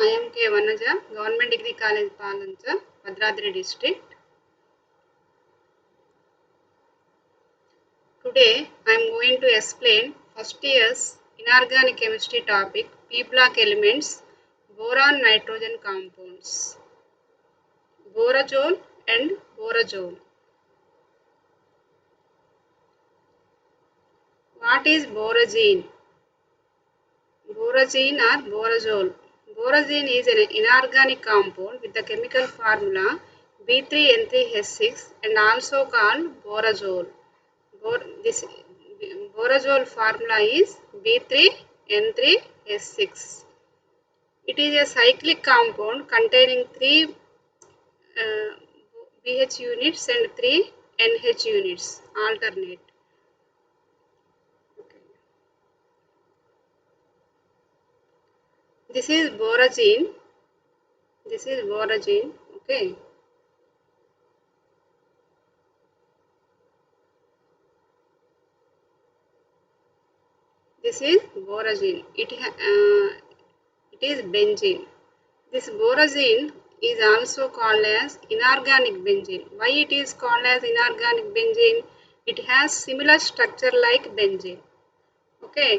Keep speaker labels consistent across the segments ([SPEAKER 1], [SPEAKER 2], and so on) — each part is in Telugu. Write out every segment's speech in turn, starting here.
[SPEAKER 1] I am K. Vanaja, Government Degree College, Palancha, Bhadradri District. Today, I am going to explain first year's inorganic chemistry topic, P block elements, boron nitrogen compounds, borazole and borazole. What is borazine? Borazine or borazole. Borazine is an inorganic compound with the chemical formula B3N3H6 and also called borazole. This borazole formula is B3N3H6. It is a cyclic compound containing 3 BH units and 3 NH units alternate. This is borazine. Okay. This is borazine. It is benzene. This borazine is also called as inorganic benzene. Why it is called as inorganic benzene? It has similar structure like benzene. Okay.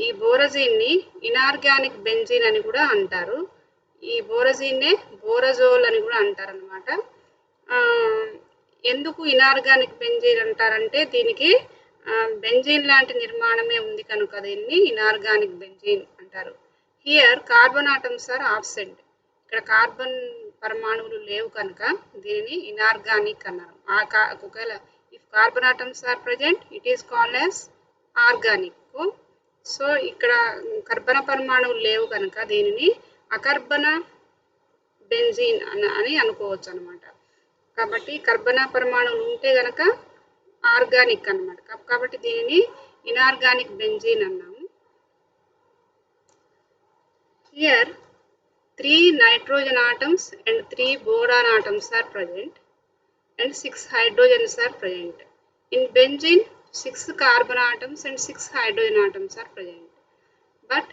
[SPEAKER 1] ఈ బోరజీన్ని ఇనార్గానిక్ బెంజీన్ అని కూడా అంటారు. ఈ బోరజీన్నే బోరజోల్ అని కూడా అంటారనమాట. ఎందుకు ఇనార్గానిక్ బెంజీన్ అంటారంటే దీనికి బెంజీన్ లాంటి నిర్మాణమే ఉంది కనుక దీన్ని ఇనార్గానిక్ బెంజీన్ అంటారు. Here carbon atoms are absent. ఇక్కడ కార్బన్ పరమాణువులు లేవు కనుక దీనిని ఇనార్గానిక్ అన్నారు. ఒకవేళ if carbon atoms are present it is called as organic. So ఇక్కడ కర్బన పరమాణువులు లేవు కనుక దీనిని అకర్బన బెంజీన్ అని అనుకోవచ్చు అనమాట. కాబట్టి కర్బన పరమాణువులు ఉంటే గనక ఆర్గానిక్ అన్నమాట. కాబట్టి దీనిని ఇనార్గానిక్ బెంజీన్ అన్నాము. Here 3 nitrogen atoms and 3 boron atoms are present and 6 hydrogens are present. In benzene 6 carbon atoms and 6 hydrogen atoms are present. But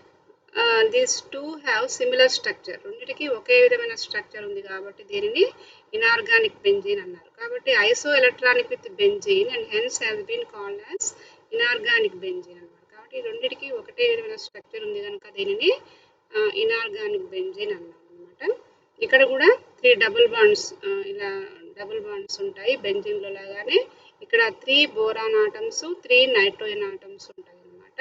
[SPEAKER 1] these two have similar structure. రెండిటికి ఒకే విధమైన స్ట్రక్చర్ ఉంది కాబట్టి దీనిని ఇనార్గానిక్ బెంజీన్ అన్నారు. కాబట్టి isoelectronic with benzene and hence has been called as inorganic benzene అన్నమాట. కాబట్టి రెండిటికి ఒకటే విధమైన స్ట్రక్చర్ ఉంది కనుక దీనిని ఇనార్గానిక్ బెంజీన్ అన్నారు అనమాట. ఇక్కడ కూడా 3 డబుల్ బాండ్స్ ఇలా డబుల్ బాండ్స్ ఉంటాయి బెంజీన్లో లాగానే. ఇక్కడ 3 బోరాన్ ఆటమ్స్ 3 నైట్రోజన్ ఆటమ్స్ ఉంటాయి అన్నమాట.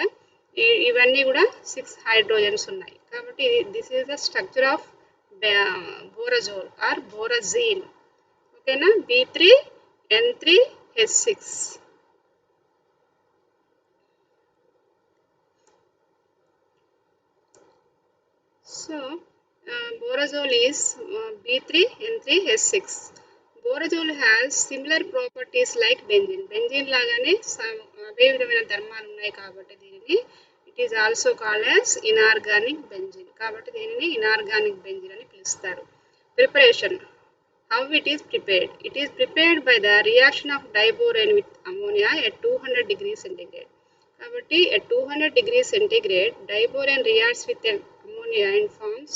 [SPEAKER 1] ఇవన్నీ కూడా 6 హైడ్రోజన్స్ ఉన్నాయి. కాబట్టి this is the structure of borazole or borazine. ఓకేనా. B3N3H6. So borazole is B3N3H6. Borazole has similar properties like benzene. Benzene లాగానే అవే విధమైన ధర్మాలు ఉన్నాయి కాబట్టి దీనిని it is also called as inorganic benzene. కాబట్టి దీనిని ఇనార్గానిక్ బెంజీన్ అని పిలుస్తారు. Preparation. How it is prepared? It is prepared by the reaction of diborane with ammonia at 200 degrees centigrade. కాబట్టి at 200 degrees centigrade diborane reacts with ammonia and forms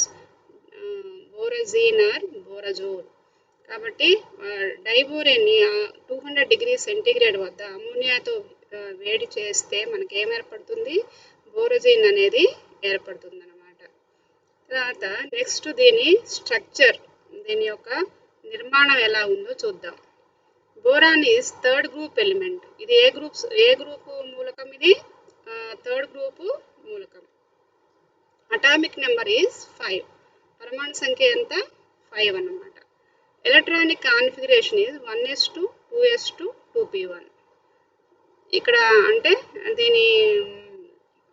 [SPEAKER 1] borazine or borazole. కాబట్టి డైబోరేన్ని 200 డిగ్రీ సెంటీగ్రేడ్ వద్ద అమోనియాతో వేడి చేస్తే మనకి ఏం ఏర్పడుతుంది? బోరజీన్ అనేది ఏర్పడుతుంది అన్నమాట. తర్వాత నెక్స్ట్ దీని స్ట్రక్చర్, దీని యొక్క నిర్మాణం ఎలా ఉందో చూద్దాం. Boron is third group element. ఇది ఏ గ్రూప్ మూలకం? ఇది థర్డ్ గ్రూప్ మూలకం. Atomic number is 5. పరమాణు సంఖ్య ఎంత? 5 అన్నమాట. Electronic configuration is 1s2 2s2 2p1. ఇక్కడ అంటే దీని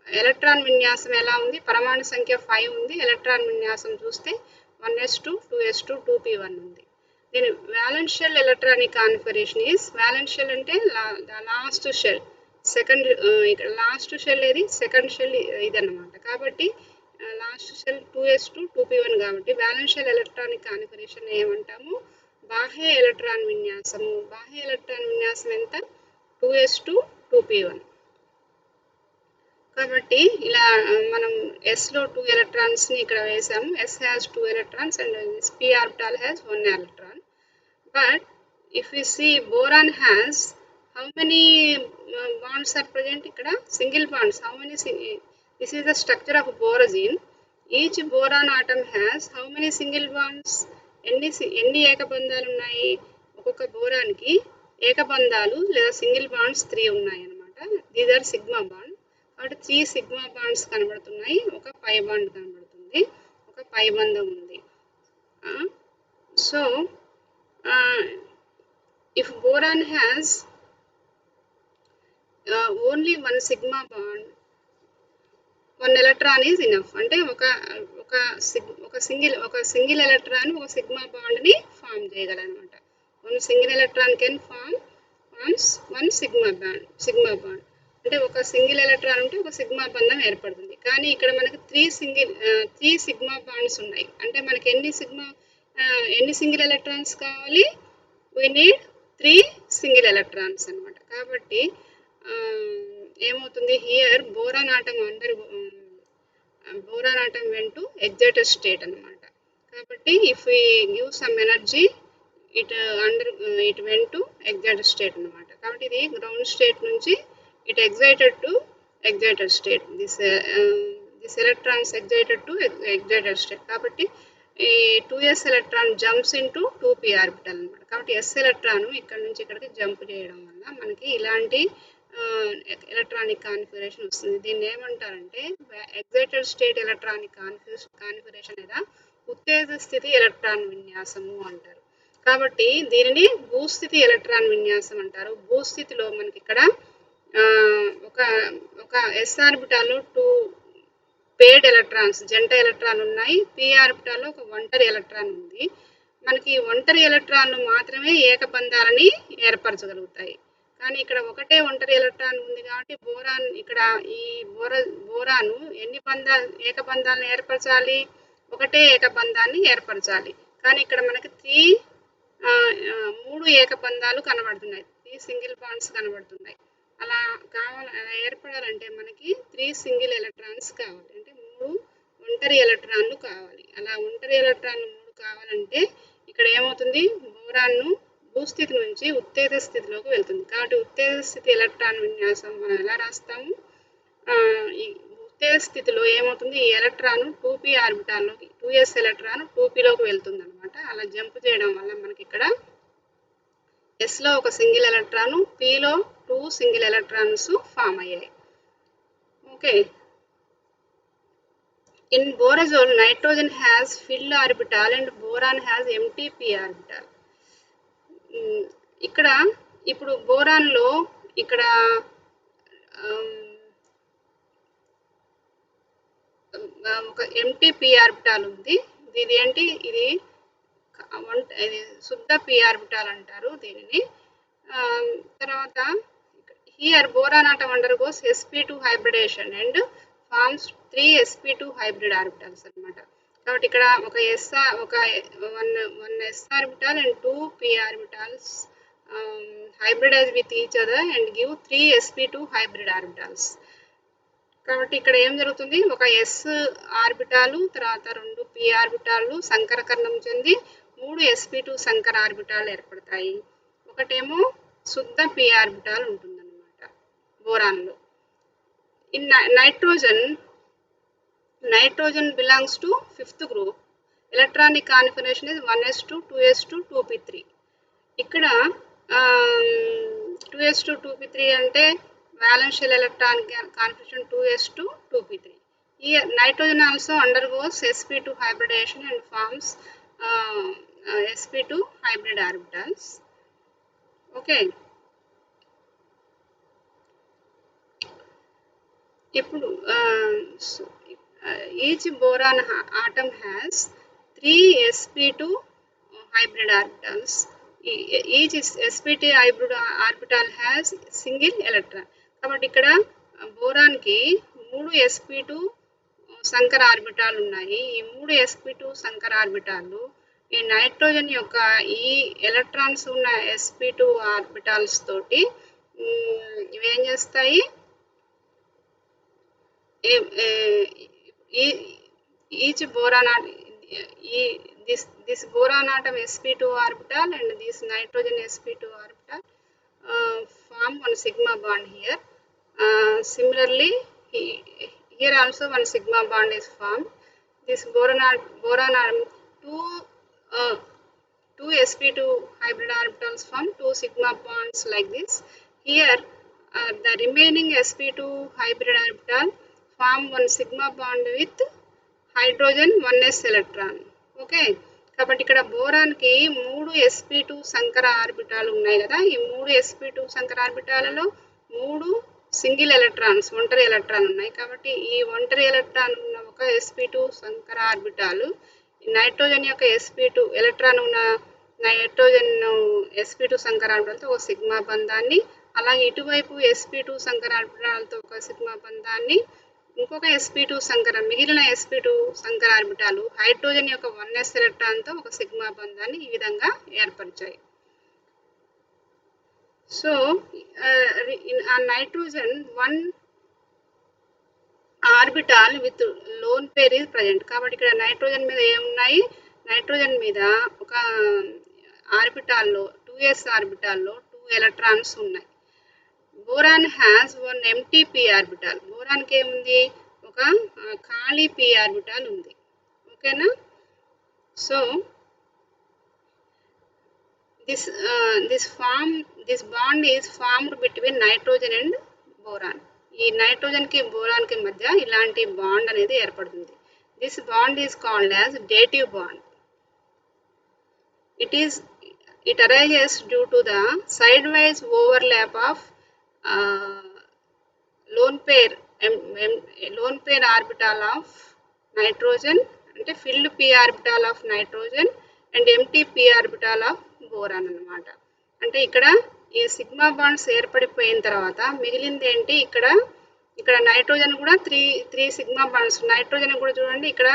[SPEAKER 1] ఎలక్ట్రాన్ విన్యాసం ఎలా ఉంది? పరమాణు సంఖ్య 5 ఉంది. ఎలక్ట్రాన్ విన్యాసం చూస్తే 1s2 2s2 2p1 ఉంది. దీని valence shell electronic configuration is, valence shell అంటే లాస్ట్ షెల్, సెకండ్ ఇక్కడ లాస్ట్ షెల్ ఏది? సెకండ్ షెల్ ఇదన్నమాట. కాబట్టి లాస్ట్ షెల్ 2s2 2p1 కాబట్టి వ్యాలెన్స్ షెల్ ఎలక్ట్రానిక్ కాన్ఫిగరేషన్ ఏమంటాము? బాహ్య ఎలక్ట్రాన్ విన్యాసము. బాహ్య ఎలక్ట్రాన్ విన్యాసం ఎంత? 2s2 2p1. కాబట్టి ఇలా మనం ఎస్లో 2 ఎలక్ట్రాన్స్ని ఇక్కడ వేసాము. S has 2 electrons and P orbital has 1 electron. But if we see boron has how many bonds are present ఇక్కడ single bonds. How many this is the structure of borosine. Each boron atom has how many single bonds? ఎన్ని ఏకబంధాలు ఉన్నాయి? ఒక్కొక్క బోరాన్కి ఏకబంధాలు లేదా సింగిల్ బాండ్స్ 3 ఉన్నాయి అన్నమాట. These are sigma bond. కాబట్టి 3 సిగ్మా బాండ్స్ కనబడుతున్నాయి, ఒక పై బాండ్ కనబడుతుంది, ఒక పై బంధం ఉంది. So if boron has only one sigma bond, 1 electron is enough. అంటే ఒక సింగిల్ ఎలక్ట్రాన్ ఒక సిగ్మా బాండ్ ని ఫామ్ చేయగలనమాట. One single electron can forms one sigma bond. అంటే ఒక సింగిల్ ఎలక్ట్రాన్ ఉంటే ఒక సిగ్మా బంధం ఏర్పడుతుంది. కానీ ఇక్కడ మనకి 3 సిగ్మా బాండ్స్ ఉన్నాయి. అంటే మనకి ఎన్ని సింగిల్ ఎలక్ట్రాన్స్ కావాలి? we need 3 సింగిల్ ఎలక్ట్రాన్స్ అన్నమాట. కాబట్టి ఏమవుతుంది, here boron atom went to excited state అన్నమాట. కాబట్టి if we give some energy it went to excited state అన్నమాట. కాబట్టి ఇది గ్రౌండ్ స్టేట్ నుంచి it excited to excited state. This electrons excited to excited state. కాబట్టి ఈ 2s electron jumps into 2p orbital అనమాట. కాబట్టి s ఎలక్ట్రాన్ ఇక్కడ నుంచి ఇక్కడికి జంప్ చేయడం వల్ల మనకి ఇలాంటి ఎలక్ట్రానిక్ కాన్ఫిగరేషన్ వస్తుంది. దీన్ని ఏమంటారంటే ఎగ్జైటెడ్ స్టేట్ ఎలక్ట్రానిక్ కాన్ఫిగరేషన్ లేదా ఉత్తేజ స్థితి ఎలక్ట్రాన్ విన్యాసము అంటారు. కాబట్టి దీనిని భూస్థితి ఎలక్ట్రాన్ విన్యాసం అంటారు. భూస్థితిలో మనకి ఇక్కడ ఒక s ఆర్బిటాల్లో 2 పేడ్ ఎలక్ట్రాన్స్ జంట ఎలక్ట్రాన్ ఉన్నాయి. పీ ఆర్బిటాల్లో ఒక ఒంటరి ఎలక్ట్రాన్ ఉంది. మనకి ఒంటరి ఎలక్ట్రాన్లు మాత్రమే ఏకబంధాలని ఏర్పరచగలుగుతాయి. కానీ ఇక్కడ ఒకటే ఒంటరి ఎలక్ట్రాన్ ఉంది కాబట్టి బోరాన్ ఇక్కడ ఈ బోరాను ఎన్ని ఏకబంధాలను ఏర్పరచాలి? ఒకటే ఏకబంధాన్ని ఏర్పరచాలి. కానీ ఇక్కడ మనకి 3 ఏకబంధాలు కనబడుతున్నాయి, 3 సింగిల్ బాండ్స్ కనబడుతున్నాయి. అలా ఏర్పడాలంటే మనకి 3 సింగిల్ ఎలక్ట్రాన్స్ కావాలి, అంటే 3 ఒంటరి ఎలక్ట్రాన్లు కావాలి. అలా ఒంటరి ఎలక్ట్రాన్లు 3 కావాలంటే ఇక్కడ ఏమవుతుంది, బోరాన్ను భూస్థితి నుంచి ఉత్తేజ స్థితిలోకి వెళ్తుంది. కాబట్టి ఉత్తేజ స్థితి ఎలక్ట్రాన్ విన్యాసం మనం ఎలా రాస్తాము? ఈ ఉత్తేజ స్థితిలో ఏమవుతుంది, ఈ ఎలక్ట్రాన్ 2p ఆర్బిటాల్లోకి 2s ఎలక్ట్రాన్ 2pలోకి వెళ్తుంది అనమాట. అలా జంప్ చేయడం వల్ల మనకి ఇక్కడ ఎస్లో ఒక సింగిల్ ఎలక్ట్రాను, పిలో 2 సింగిల్ ఎలక్ట్రాన్స్ ఫామ్ అయ్యాయి. Okay. In borazole nitrogen has filled orbital and boron has empty p orbital. ఇక్కడ ఇప్పుడు బోరాన్లో ఇక్కడ ఒక ఎంటీ పీ ఆర్బిటాల్ ఉంది. ఇది ఏంటి, ఇది శుద్ధ పీ ఆర్బిటాల్ అంటారు దీనిని. తర్వాత here boron atom undergoes sp2 hybridation and forms 3 sp2 hybrid orbitals అన్నమాట. కాబట్టి ఇక్కడ ఒక one s orbital and 2 p orbitals hybridize with each other and give 3 sp2 hybrid orbitals. కాబట్టి ఇక్కడ ఏం జరుగుతుంది, ఒక s ఆర్బిటాలు తర్వాత 2 p ఆర్బిటాలు సంకరకరణం చెంది 3 sp2 సంకర ఆర్బిటాలు ఏర్పడతాయి. ఒకటేమో శుద్ధ p ఆర్బిటాల్ ఉంటుందన్నమాట బోరాన్లో. In nitrogen belongs to 5th group. Electronic configuration is 1s2 2s2 2p3. ఇక్కడ 2s2 2p3 అంటే valential electron configuration 2s2 2p3. Here nitrogen also undergoes sp2 hybridation and forms sp2 hybrid orbitals. Okay. ఇప్పుడు each boron atom has 3 sp2 hybrid orbitals. Each sp2 hybrid orbital has single electron. కాబట్టి ఇక్కడ బోరాన్కి 3 sp2 సంకర ఆర్బిటాలు ఉన్నాయి. ఈ 3 sp2 సంకర ఆర్బిటాలు ఈ నైట్రోజన్ యొక్క ఈ ఎలక్ట్రాన్స్ ఉన్న sp2 ఆర్బిటాల్స్ తోటి ఇవేం చేస్తాయి, each boron this boron atom sp2 orbital and this nitrogen sp2 orbital form one sigma bond here. Similarly, here also one sigma bond is formed. This boron atom uh, two sp2 hybrid orbitals form two sigma bonds like this. Here the remaining sp2 hybrid orbital form one sigma bond with hydrogen 1s electron. Okay, కాబట్టి ఇక్కడ బోరాన్కి 3 sp2 సంకర ఆర్బిటాలు ఉన్నాయి కదా. ఈ 3 sp2 సంకర ఆర్బిటాలలో 3 సింగిల్ ఎలక్ట్రాన్స్, ఒంటరి ఎలక్ట్రాన్ ఉన్నాయి. కాబట్టి ఈ ఒంటరి ఎలక్ట్రాన్ ఉన్న ఒక sp2 సంకర ఆర్బిటాలు నైట్రోజన్ యొక్క sp2 ఎలక్ట్రాన్ ఉన్న నైట్రోజన్ sp2 సంకర ఆర్బిటాలతో ఒక సిగ్మా బంధాన్ని, అలాగే ఇటువైపు sp2 సంకర ఆర్బిటాలతో ఒక సిగ్మా బంధాన్ని, ఇంకొక sp2 సంకర మిగిలిన sp2 సంకర ఆర్బిటాలు హైడ్రోజన్ యొక్క 1s ఎలక్ట్రాన్తో ఒక సిగ్మా బంధాన్ని ఈ విధంగా ఏర్పరిచాయి. So nitrogen 1 orbital with lone pair is present. కాబట్టి ఇక్కడ నైట్రోజన్ మీద ఏమున్నాయి, నైట్రోజన్ మీద ఒక ఆర్బిటాల్లో 2s ఆర్బిటాల్లో 2 ఎలక్ట్రాన్స్ ఉన్నాయి. Boron has one empty p orbital. బోరాన్కి ఏముంది, ఒక ఖాళీ పీ ఆర్బిటాల్ ఉంది. ఓకేనా. So this bond is formed between nitrogen and boron. ఈ నైట్రోజన్కి బోరాన్కి మధ్య ఇలాంటి బాండ్ అనేది ఏర్పడుతుంది. This bond is called as dative bond. It arises due to the sidewise overlap of lone pair orbital of nitrogen, అంటే filled p orbital of nitrogen and empty p orbital of boron అన్నమాట. అంటే ఇక్కడ ఈ సిగ్మా బాండ్స్ ఏర్పడిపోయిన తర్వాత మిగిలింది ఏంటి, ఇక్కడ నైట్రోజన్ కూడా త్రీ సిగ్మా బాండ్స్. నైట్రోజన్ కూడా చూడండి, ఇక్కడ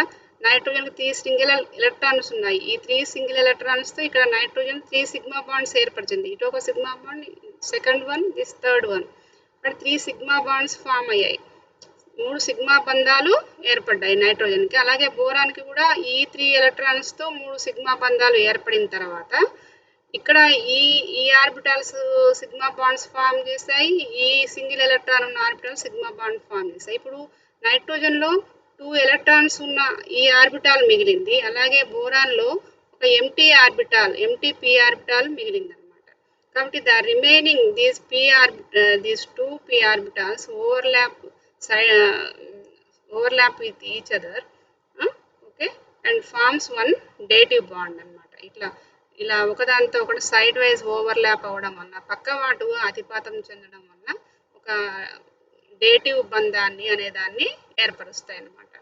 [SPEAKER 1] నైట్రోజన్ 3 సింగిల్ ఎలక్ట్రాన్స్ ఉన్నాయి. ఈ 3 సింగిల్ ఎలక్ట్రాన్స్తో ఇక్కడ నైట్రోజన్ 3 సిగ్మా బాండ్స్ ఏర్పరిచింది. ఇటు ఒక sigma bond, second one, this third one. అక్కడ 3 సిగ్మా బాండ్స్ ఫామ్ అయ్యాయి. 3 సిగ్మా బంధాలు ఏర్పడ్డాయి నైట్రోజన్కి. అలాగే బోరాన్కి కూడా ఈ 3 ఎలక్ట్రాన్స్తో 3 సిగ్మా బంధాలు ఏర్పడిన తర్వాత ఇక్కడ ఈ ఆర్బిటాల్స్ సిగ్మా బాండ్స్ ఫామ్ చేస్తాయి. ఈ సింగిల్ ఎలక్ట్రాన్ ఉన్న ఆర్బిటాల్ సిగ్మా బాండ్ ఫామ్ చేస్తాయి. ఇప్పుడు నైట్రోజన్లో 2 ఎలక్ట్రాన్స్ ఉన్న ఈ ఆర్బిటాల్ మిగిలింది. అలాగే బోరాన్లో ఒక ఎంటీ పీ ఆర్బిటాల్ మిగిలింది అనమాట. కాబట్టి the remaining these 2 p orbitals overlap with each other, okay, and forms one dative bond అన్నమాట. ఇలా ఒకదానితో ఒకటి సైడ్ వైజ్ ఓవర్లాప్ అవ్వడం వల్ల, పక్కవాటు అతిపాతం చెందడం వల్ల ఒక డేటివ్ బంధాన్ని అనేదాన్ని ఏర్పరుస్తాయి అన్నమాట.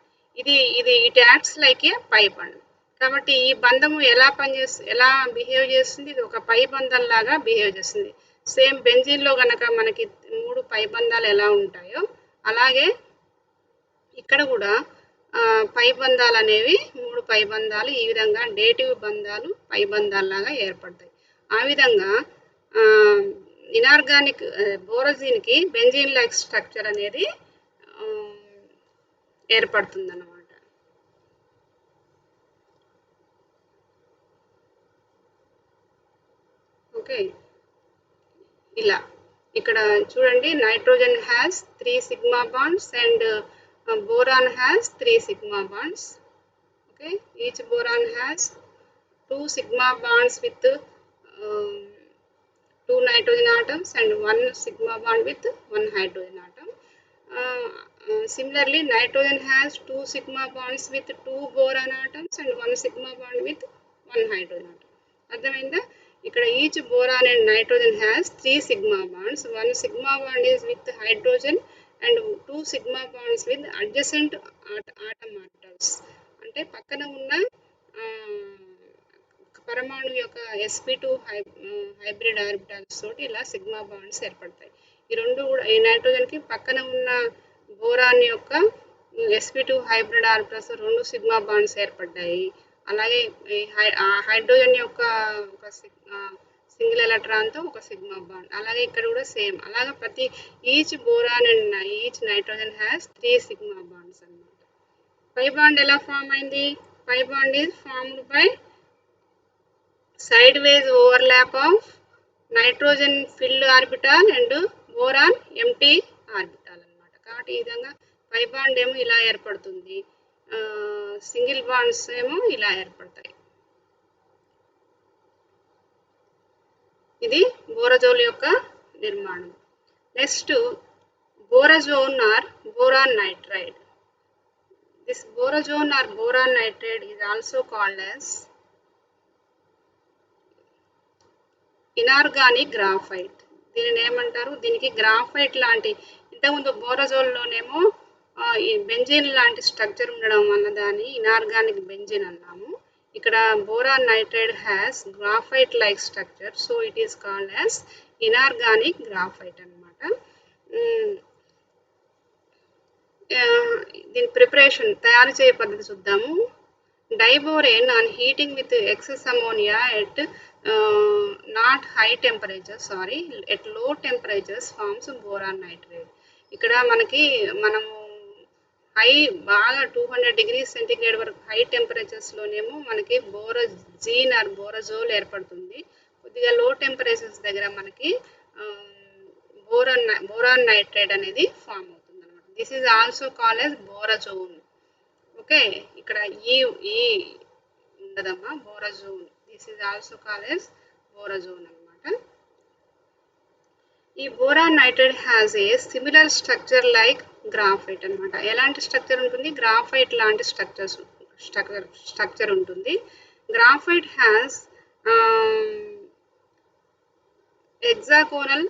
[SPEAKER 1] It acts like a pi bond. కాబట్టి ఈ బంధము ఎలా బిహేవ్ చేస్తుంది, ఇది ఒక పై బంధం లాగా బిహేవ్ చేస్తుంది. సేమ్ బెంజీన్లో కనుక మనకి 3 పై బంధాలు ఎలా ఉంటాయో అలాగే ఇక్కడ కూడా పై బంధాలు అనేవి 3 పై బంధాలు ఈ విధంగా డేటివ్ బంధాలు పై బంధాల్లాగా ఏర్పడతాయి. ఆ విధంగా ఇనార్గానిక్ బోరోజిన్కి బెంజీన్ లైక్ స్ట్రక్చర్ అనేది ఏర్పడుతుంది అన్నమాట. ఓకే, ఇలా ఇక్కడ చూడండి, nitrogen has 3 sigma bonds and boron has 3 sigma bonds. Okay, each boron has 2 sigma bonds with 2 nitrogen atoms and 1 sigma bond with 1 hydrogen atom. Similarly, nitrogen has 2 sigma bonds with 2 boron atoms and 1 sigma bond with 1 hydrogen atom. అర్థమైందా? ఇక్కడ each boron and nitrogen has 3 sigma bonds. 1 sigma bond is with hydrogen and 2 sigma bonds with adjacent atom orbitals. అంటే పక్కన ఉన్న పరమాణు యొక్క sp2 హైబ్రిడ్ ఆర్బిటాల్స్ తోటి ఇలా సిగ్మా బాండ్స్ ఏర్పడతాయి. ఈ రెండు కూడా ఈ నైట్రోజన్కి పక్కన ఉన్న బోరాన్ యొక్క sp2 hybrid orbitals 2 sigma bonds ఏర్పడ్డాయి. అలాగే హైడ్రోజన్ యొక్క ఒక సింగిల్ ఎలక్ట్రాన్తో ఒక సిగ్మా బాండ్. అలాగే ఇక్కడ కూడా సేమ్. అలాగే ప్రతి each boron and each nitrogen has 3 sigma bonds అన్నమాట. పై బాండ్ ఎలా ఫామ్ అయింది? Pi bond is formed by sideways overlap of nitrogen filled orbital and boron empty orbital అన్నమాట. కాబట్టి ఈ విధంగా పై బాండ్ ఏమో ఇలా ఏర్పడుతుంది, సింగిల్ బాండ్స్ ఏమో ఇలా ఏర్పడతాయి. ఇది బోరజోల్ యొక్క నిర్మాణం. Next borazon or boron nitride. This borazon or boron nitride is also called as inorganic graphite. దీనిని ఏమంటారు? దీనికి గ్రాఫైట్ లాంటి, ఇంతకుముందు బోరజోల్లోనేమో ఈ బెంజిన్ లాంటి స్ట్రక్చర్ ఉండడం వల్ల దాన్ని ఇనార్గానిక్ బెంజిన్ అన్నాము. ఇక్కడ boron nitride has graphite like structure, so it is called as inorganic graphite అన్నమాట. దీని ప్రిపరేషన్, తయారు చేయ పద్ధతి చూద్దాము. Diborane on heating with excess ammonia at not high temperature at లో టెంపరేచర్స్ ఫార్మ్స్ బోరాన్ నైట్రైడ్. ఇక్కడ మనము బాగా 200 degrees సెంటిగ్రేడ్ వరకు హై టెంపరేచర్స్లోనేమో మనకి బోరజీన్ ఆర్ బోరజోల్ ఏర్పడుతుంది. కొద్దిగా లో టెంపరేచర్స్ దగ్గర మనకి బోరాన్ నైట్రైడ్ అనేది ఫామ్ అవుతుంది అనమాట. This is also called as borazon. Okay, ఇక్కడ ఈ ఉండదమ్మా, borazon. This is also called as borazon అనమాట. ఈ boron nitride has a similar structure like graphite అనమాట. ఎలాంటి స్ట్రక్చర్ ఉంటుంది? గ్రాఫైట్ లాంటి స్ట్రక్చర్ ఉంటుంది. Graphite has hexagonal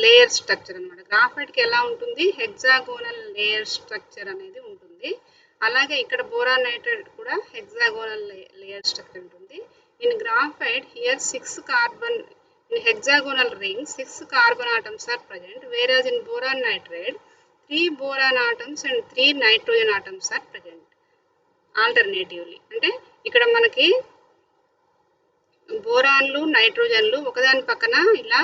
[SPEAKER 1] layer structure అనమాట. గ్రాఫైట్కి ఎలా ఉంటుంది? హెక్సాగోనల్ లేయర్ స్ట్రక్చర్ అనేది ఉంటుంది. అలాగే ఇక్కడ బోరాన్ నైట్రైడ్ కూడా హెక్సాగోనల్ లేయర్ స్ట్రక్చర్ ఉంటుంది. In graphite here 6 carbon in hexagonal ring 6 carbon atoms are present, whereas in boron nitride 3 boron atoms and 3 nitrogen atoms are present alternatively. అంటే ఇక్కడ మనకి బోరాన్లు నైట్రోజన్లు ఒకదాని పక్కన ఇలా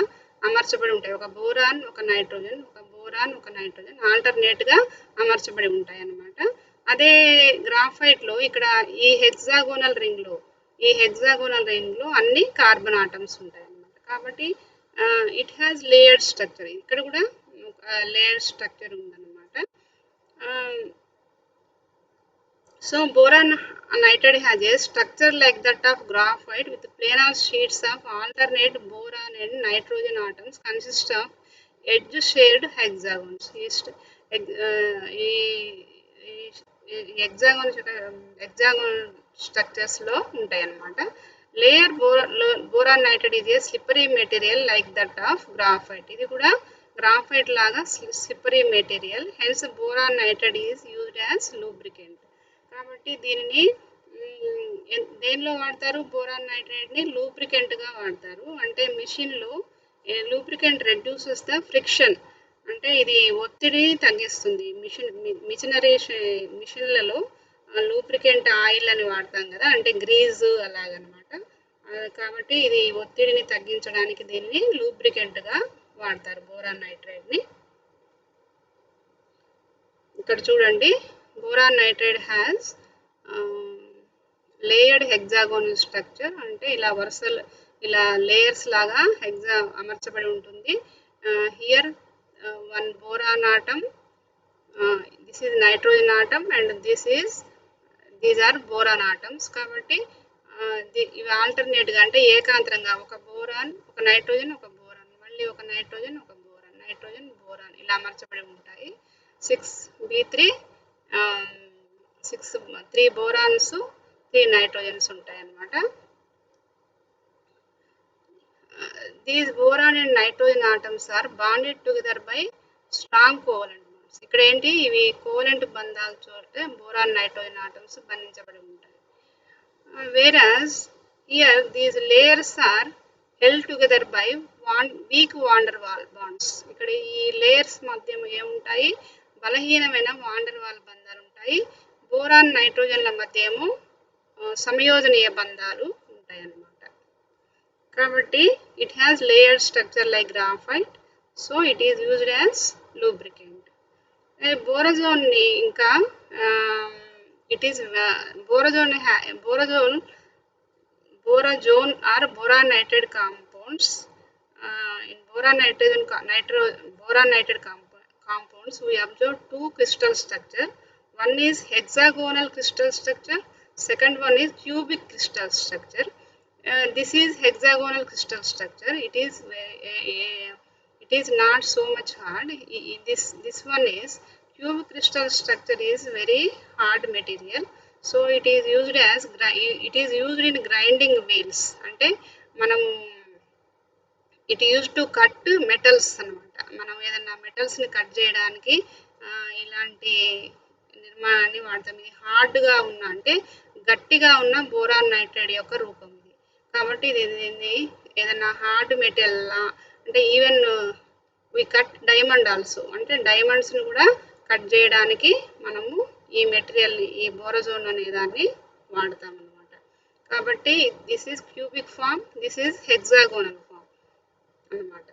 [SPEAKER 1] అమర్చబడి ఉంటాయి. ఒక బోరాన్ ఒక నైట్రోజన్, ఒక బోరాన్ ఒక నైట్రోజన్ ఆల్టర్నేట్గా అమర్చబడి ఉంటాయి అన్నమాట. అదే గ్రాఫైట్లో ఇక్కడ ఈ హెక్సాగోనల్ రింగ్లో అన్ని కార్బన్ ఆటమ్స్ ఉంటాయి అన్నమాట. కాబట్టి ఇట్ హ్యాస్ లేయర్డ్ స్ట్రక్చర్. ఇక్కడ కూడా లేయర్డ్ స్ట్రక్చర్ ఉందన్నమాట. So boron nitride has A structure like that of graphite with planar sheets of alternate boron and nitrogen atoms consist of edge shaped hexagons. Hexagonal స్ట్రక్చర్స్లో ఉంటాయి అన్నమాట. Layer boron nitride is a slippery material like that of graphite. ఇది కూడా గ్రాఫైట్ లాగా slippery material. Hence boron nitride is used as lubricant. కాబట్టి దీనిని దేనిలో వాడతారు? బోరాన్ నైట్రైడ్ని లూబ్రికెంట్గా వాడతారు. అంటే మిషన్లో లూబ్రికెంట్ రెడ్యూసెస్ ద ఫ్రిక్షన్, అంటే ఇది ఒత్తిడిని తగ్గిస్తుంది. మిషన్లలో లూబ్రికెంట్ ఆయిల్ అని వాడతాం కదా, అంటే గ్రీజు అలాగనమాట. కాబట్టి ఇది ఒత్తిడిని తగ్గించడానికి దీన్ని లూబ్రికెంట్గా వాడతారు బోరాన్ నైట్రైడ్ని. ఇక్కడ చూడండి, boron nitride has layered hexagonal structure. అంటే ఇలా వరుసలు ఇలా లేయర్స్ లాగా అమర్చబడి ఉంటుంది. Here 1 boron atom, this is nitrogen atom and these are boron atoms. కాబట్టి ఇవి ఆల్టర్నేట్గా అంటే ఏకాంతరంగా ఒక బోరాన్ ఒక నైట్రోజన్ ఒక బోరాన్, మళ్ళీ ఒక నైట్రోజన్ ఒక బోరాన్, నైట్రోజన్ బోరాన్ ఇలా అమర్చబడి ఉంటాయి. 3 బోరాన్స్ 3 నైట్రోజన్స్ ఉంటాయి అన్నమాట. These boron and nitrogen atoms are bonded together by strong covalent bonds. ఇక్కడ ఏంటి, ఇవి కోవలెంట్ బంధాల చోటే బోరాన్ నైట్రోజన్ ఆటమ్స్ బంధించబడి ఉంటాయి. Whereas here these layers are held together by weak van der Waals bonds. ఇక్కడ ఈ లేయర్స్ మధ్య ఏముంటాయి? బలహీనమైన వాన్ డెర్ వాల్ బంధాలు ఉంటాయి. బోరాన్ నైట్రోజన్ల మధ్య ఏమో సంయోజనీయ బంధాలు ఉంటాయి అన్నమాట. కాబట్టి it has layered structure like graphite, so it is used as lubricant. బోరజోన్ ని ఇంకా it is borazone borazone are boranated compounds. In boranated compounds we observe two crystal structure. One is hexagonal crystal structure, second one is cubic crystal structure. This is hexagonal crystal structure. It is not so much hard. This one is cubic crystal structure is very hard material. So it is used in grinding wheels. అంటే మనం it use to cut metals అనమాట. మనం ఏదన్నా మెటల్స్ని కట్ చేయడానికి ఇలాంటి నిర్మాణాన్ని వాడతాం. ఇది హార్డ్గా ఉన్న అంటే గట్టిగా ఉన్న బోరాన్ నైట్రైడ్ యొక్క రూపం ఇది. కాబట్టి ఇది ఏదన్నా హార్డ్ మెటల్ అంటే even we cut diamond also, అంటే డైమండ్స్ని కూడా కట్ చేయడానికి మనము ఈ మెటీరియల్ని, ఈ బోరజోన్ అనే దాన్ని వాడతాం అనమాట. కాబట్టి this is cubic form, this is hexagonal form అన్నమాట.